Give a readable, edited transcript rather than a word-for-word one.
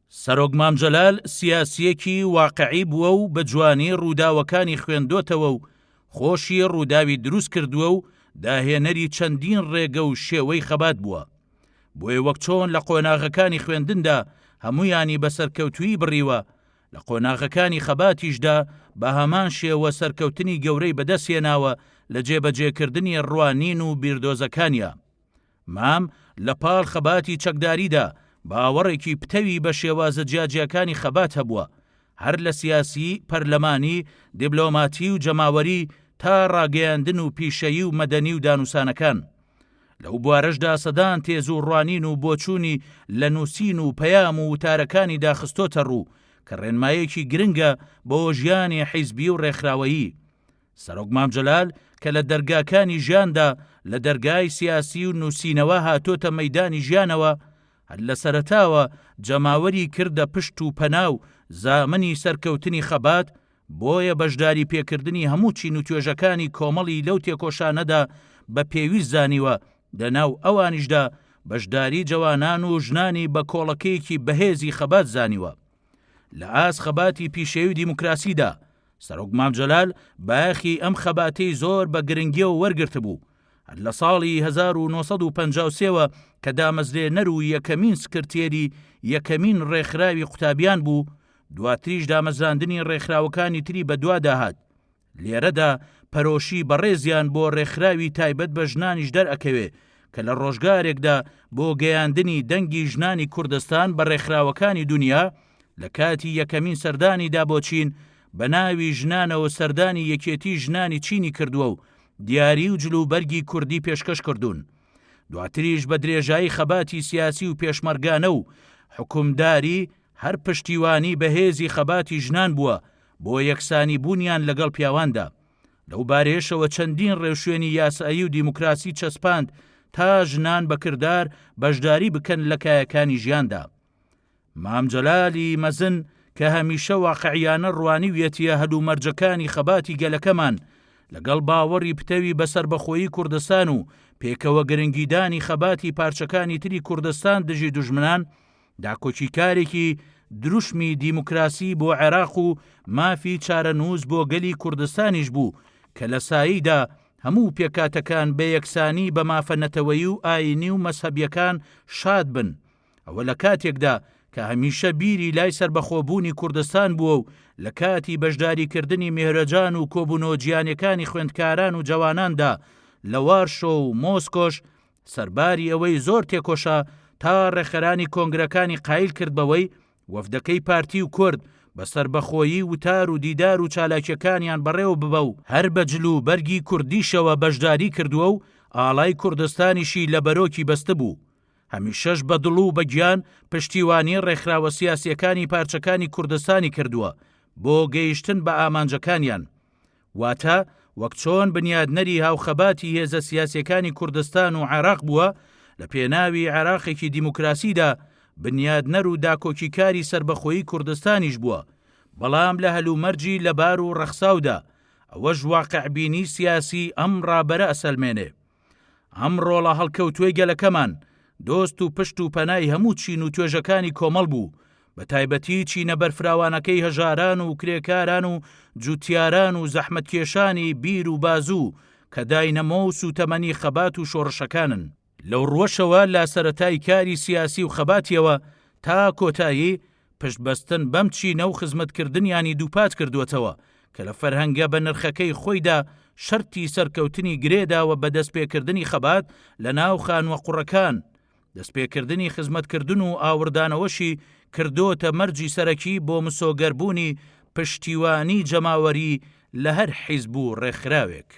سەرۆک مامجەلال سیاسیەکی واقعی بووە و بە جوانی ڕووداوەکانی خوێندۆتەوە و خۆشی ڕووداوی دروست کردووە و داهێنەری چەندین ڕێگە و شێوەی خەبات بووە. بۆیە وەک چۆن لە قۆناغەکانی خوێندندا هەمویانی بە سەرکەوتوی بڕیوە، لە قۆناغەکانی خەباتیشدا بە هەمان شێوە سەرکەوتنی گەورەی بەدەستهێناوە لە جێبەجێکردنی ڕوانین و بیردۆزەکانیە. مام لە پاڵ خەباتی چەکداریدا باوەڕێکی پتەوی بە شێوازە جیاجیەکانی خەبات هەبووە، هەر لە سیاسی، پەرلەمانی، دیبلۆماتی و جەماوەری تا ڕاگەیاندن و پیشەیی و مەدەنی و دانووسانەکان. لەو بوارەشدا سەدان تێز و ڕوانین و بۆچوونی لە نووسین و پەیام و وتارەکانی داخستۆتە ڕوو کە ڕێنمایەکی گرنگە بۆ ژیانی حیزبی و ڕێکخراوەیی. سەرۆک مامجەلال کە لە دەرگاکانی ژیاندا لە دەرگای سیاسی و نووسینەوە هاتۆتە مەیدانی ژیانەوە، هەر لە سەرەتاوە جەماوەری کردە پشت و پەناو زامنی سەرکەوتنی خەبات، بۆیە بەشداری پێکردنی هەموو چین و توێژەکانی کۆمەڵی لەو تێکۆشانەدا بە پێویست زانیوە، لەناو ئەوانیشدا بەشداری جوانان و ژنانی بە کۆڵەکەیەکی بەهێزی خەبات زانیوە. لە ئاس خەباتی پیشەیی و دیموکراسیدا سەرۆک مامجەلال باەخی ئەم خەباتەی زۆر بە گرنگیەوە وەرگرت بوو. لە ساڵی 1953ەوە کە دامەزرێنەر و یەکەمین سکرتێری یەکەمین ڕێکخراوی قوتابیان بوو، دواتریش دامەزراندنی ڕێکخراوەکانی تری بەدوا داهات. لێرەدا پەرۆشی بەڕێزیان بۆ ڕێکخراوی تایبەت بە ژنانیش دەرئەکەوێ کە لە ڕۆژگارێکدا بۆ گەیاندنی دەنگی ژنانی کوردستان بە ڕێکخراوەکانی دنیا لە کاتی یەکەمین سەردانی دابۆچین بە ناوی ژنانەوە سەردانی یەکێتی ژنانی چینی کردووە و دیاری و جلوبەرگی کوردی پێشکەش کردوون. دواتریش بە درێژایی خەباتی سیاسی و پێشمەرگانە و حکومداری هەر پشتیوانی بەهێزی خەباتی ژنان بووە بۆ یەکسانی بوونیان لەگەڵ پیاواندا. لەو بارێشەوە چەندین ڕێوشوێنی یاسایی و دیموکراسی چەسپاند تا ژنان بەکردار بەشداری بکەن لە کایەکانی ژیاندا. مامجەلالی مەزن کە هەمیشە واقعیانە ڕوانی وێتیە هەلومەرجەکانی خەباتی گەلەکەمان لەگەڵ باوەڕی پتەوی بەسەر بەخۆیی کوردستان و پێکەوە گرنگیدانی خەباتی پارچەکانی تری کوردستان دژی دوژمنان، داکۆچیکارێکی دروشمی دیموکراسی بۆ عێراق و مافی چارەنووس بۆ گەلی کوردستانیش بوو کە لە ساییدا هەموو پێکاتەکان بە یەکسانی بە مافەنەتەوەی و ئاینی و مەسهەبیەکان شاد بن. ئەوە لە کاتێکدا کە هەمیشە بیری لای سەربەخۆبوونی کوردستان بووە و لە کاتی بەشداریکردنی مێهرەجان و کۆبوونەوە جیانەکانی خوێندکاران و جواناندا لە وارشۆ و مۆسکۆش سەرباری ئەوەی زۆر تێکۆشا تا ڕێخەرانی کۆنگرەکانی قایل کرد بەوەی وەفدەکەی پارتی و کورد بەسەر بەخۆیی وتار و دیدار و چالاکیەکانیان بەڕێوە ببە و هەر بە جلو بەرگی کوردیشەوە بەشداری کردووە و ئاڵای کوردستانیشی لە بەرۆکی بەستە بوو. هەمیشەش بە دڵ و بەگیان پشتیوانی ڕێکخراوە سیاسیەکانی پارچەکانی کوردستانی کردووە بۆ گەیشتن بە ئامانجەکانیان. واتە وەک چۆن بنیادنەری هاوخەباتی هێزە سیاسیەکانی کوردستان و عێراق بووە، لە پێناوی عێراقێکی دیموکراسیدا بنیادنەر و داکۆکیکاری سربەخۆیی کوردستانیش بووە، بەڵام لە هەلومەرجی لەبار و ڕەخساودا ئەوەش واقعبینی سیاسی ئەم ڕابەرە ئەسەلمێنێ. ئەم ڕۆڵە هەڵکەوتووەی گەلەکەمان دۆست و پشت و پەنای هەموو چین و توێژەکانی کۆمەڵ بوو، بە تایبەتی چینە بەرفراوانەکەی هەژاران و کرێکاران و جوتیاران و زەحمەتکێشانی بیر و بازوو کە داینەمە و سوتەمەنی خەبات و شۆڕشەکانن. لەو ڕوەشەوە لا سەرەتای کاری سیاسی و خەباتیەوە تا کۆتایی پشتبەستن بەم چینە و خزمەتکردنیانی دووپات کردوێتەوە کە لە فەرهەنگە بە نرخەکەی خۆیدا شەرتی سەرکەوتنی گرێداوە بە دەستپێکردنی خەبات لە ناو خانوە قوڕەکان. دەستپێکردنی خزمەتکردن و ئاوردانەوەشی کردۆتە مەرجی سەرەکی بۆ مسۆگەربوونی پشتیوانی جەماوەری لە هەر حیزب و ڕێکخراوێک.